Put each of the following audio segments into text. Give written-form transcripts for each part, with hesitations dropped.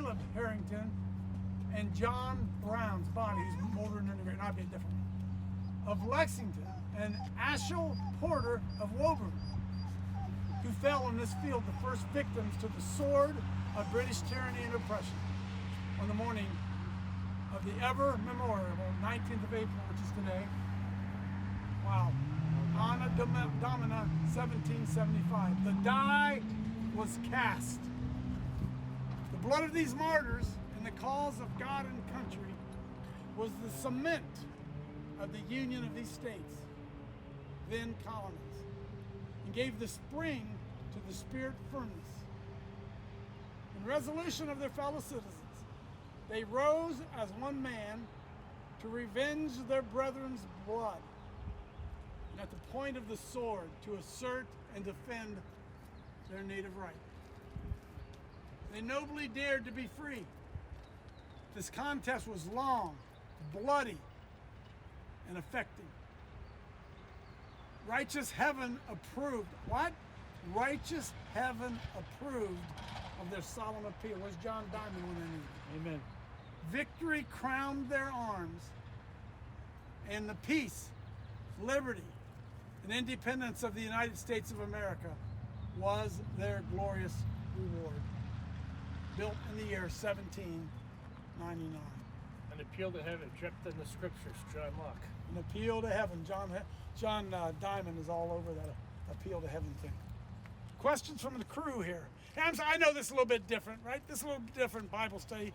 Caleb Harrington and John Brown's body, who's motoring in the not be a different one, of Lexington, and Ashel Porter of Woburn, who fell in this field, the first victims to the sword of British tyranny and oppression on the morning of the ever memorable 19th of April, which is today. Wow. Anna Domina 1775. The die was cast. The blood of these martyrs in the cause of God and country was the cement of the union of these states, then colonies, and gave the spring to the spirit firmness. In resolution of their fellow citizens, they rose as one man to revenge their brethren's blood, and at the point of the sword to assert and defend their native right. They nobly dared to be free. This contest was long, bloody, and affecting. Righteous heaven approved. What? Righteous heaven approved of their solemn appeal. Where's John Diamond when they need him? Amen. Victory crowned their arms, and the peace, liberty, and independence of the United States of America was their glorious reward. Built in the year 1799. An appeal to heaven, dripped in the scriptures, John Locke. An appeal to heaven. John Diamond is all over that appeal to heaven thing. Questions from the crew here. And I know this is a little bit different, right? This is a little bit different Bible study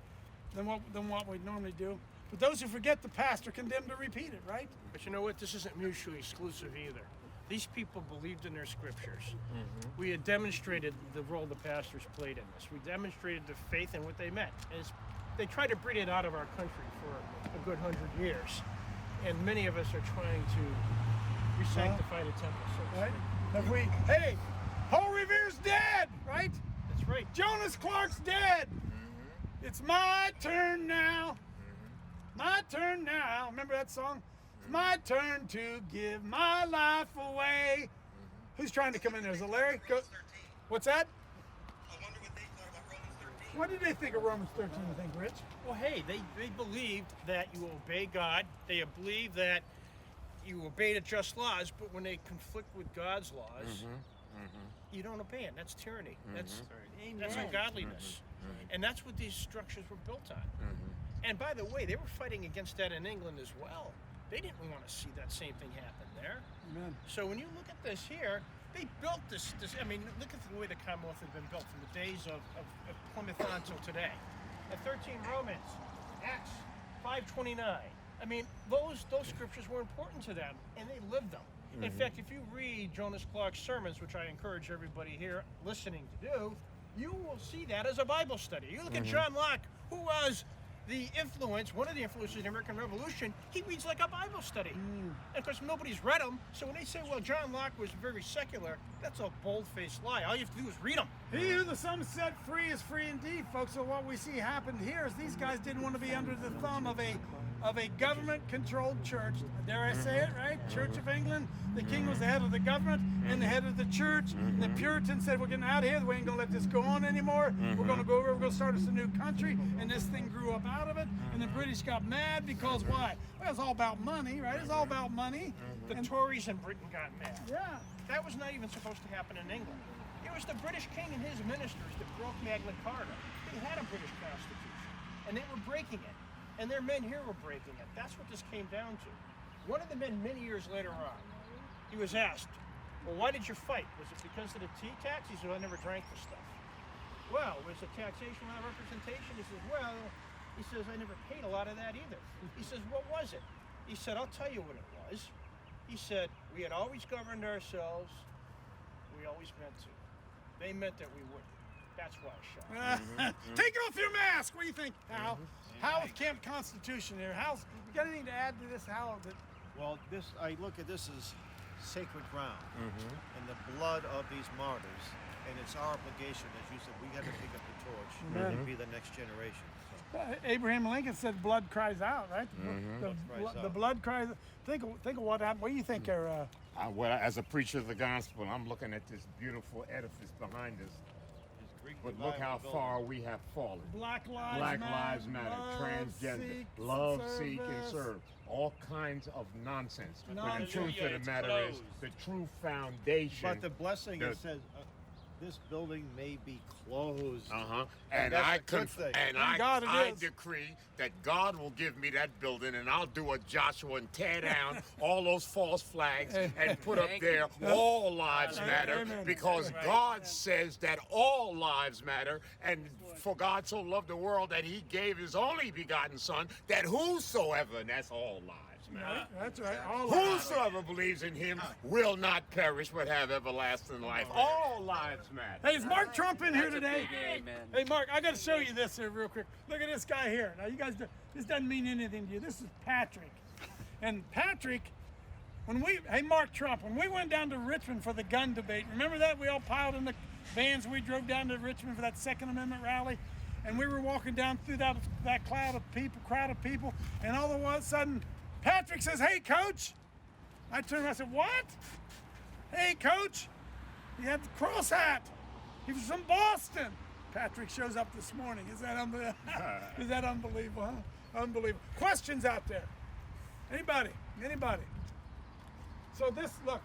than what we normally do. But those who forget the past are condemned to repeat it, right? But you know what? This isn't mutually exclusive either. These people believed in their scriptures. Mm-hmm. We had demonstrated the role the pastors played in this. We demonstrated the faith and what they meant. And they tried to breed it out of our country for a good 100 years. And many of us are trying to re-sanctify the temple. So right? Hey, Paul Revere's dead, right? That's right. Jonas Clark's dead. Mm-hmm. It's my turn now. Mm-hmm. My turn now. Remember that song? It's my turn to give my life away. Mm-hmm. Who's trying to come in there? Is it Larry? Go. What's that? I wonder what they thought about Romans 13. What did they think of Romans 13, you think, Rich? Well, hey, they believed that you obey God. They believe that you obey the just laws, but when they conflict with God's laws, you don't obey it. That's tyranny. That's ungodliness. And that's what these structures were built on. And by the way, they were fighting against that in England as well. They didn't want to see that same thing happen there. Amen. So when you look at this here, they built this. I mean, look at the way the Commonwealth had been built from the days of Plymouth on till today. At 13 Romans, Acts 5:29. I mean, those scriptures were important to them, and they lived them. In fact, if you read Jonas Clark's sermons, which I encourage everybody here listening to do, you will see that as a Bible study. You look at John Locke, who was one of the influences in the American Revolution. He reads like a Bible study. And of course, nobody's read them. So when they say, well, John Locke was very secular, that's a bold-faced lie. All you have to do is read them. He who the Son set free is free indeed, folks. So what we see happened here is these guys didn't want to be under the thumb of a government-controlled church. Dare I say it, right? Church of England. The king was the head of the government and the head of the church. The Puritans said, we're getting out of here. We ain't going to let this go on anymore. We're going to go over. We're going to start us a new country. And this thing grew up out of it. And the British got mad because why? Well, it's all about money, right? It's all about money. The Tories in Britain got mad. Yeah. That was not even supposed to happen in England. It was the British king and his ministers that broke Magna Carta. They had a British constitution, and they were breaking it. And their men here were breaking it. That's what this came down to. One of the men many years later on, he was asked, well, why did you fight? Was it because of the tea tax? He said, I never drank the stuff. Well, was it taxation without representation? He says, well, I never paid a lot of that either. He says, what was it? He said, I'll tell you what it was. He said, we had always governed ourselves. We always meant to. They meant that we wouldn't. That's why I shot. Take off your mask. What do you think, Hal? Howell's Camp Constitution here. Howell's, you got anything to add to this, Howell? Well, I look at this as sacred ground and the blood of these martyrs, and it's our obligation, as you said, we got to pick up the torch and be the next generation. So. Abraham Lincoln said, "Blood cries out." Right? The blood cries. Think of what happened. What do you think, well, as a preacher of the gospel, I'm looking at this beautiful edifice behind us. But look how far we have fallen. Black Lives Black Matter. Lives Matter, Love, transgender, seek, love, seek, and service. serve. All kinds of nonsense. But the Nonsense. truth of It's the matter is, closed. the true foundation. But the blessing the- it says this building may be closed. And that's I a good thing. and Thank God it I is. decree that God will give me that building, and I'll do a Joshua and tear down all those false flags and put up there all lives matter, Amen. because God says that all lives matter, and for God so loved the world that He gave His only begotten Son, that whosoever, and that's all lives matter. Right, that's right. All lives. Whosoever believes in Him will not perish but have everlasting life. All lives matter. Hey, is Mark Trump in here today? Amen. Hey, Mark, I got to show you this here real quick. Look at this guy here. Now, you guys, this doesn't mean anything to you. This is Patrick. And Patrick, hey, Mark Trump, when we went down to Richmond for the gun debate, remember that? We all piled in the vans. We drove down to Richmond for that Second Amendment rally. And we were walking down through that crowd of people. And all of a sudden, Patrick says, "Hey, Coach." I turned around and I said, "What?" "Hey, Coach." He had the cross hat. He was from Boston. Patrick shows up this morning. Is that unbelievable? Is that unbelievable, huh? Unbelievable. Questions out there? Anybody? So this, look,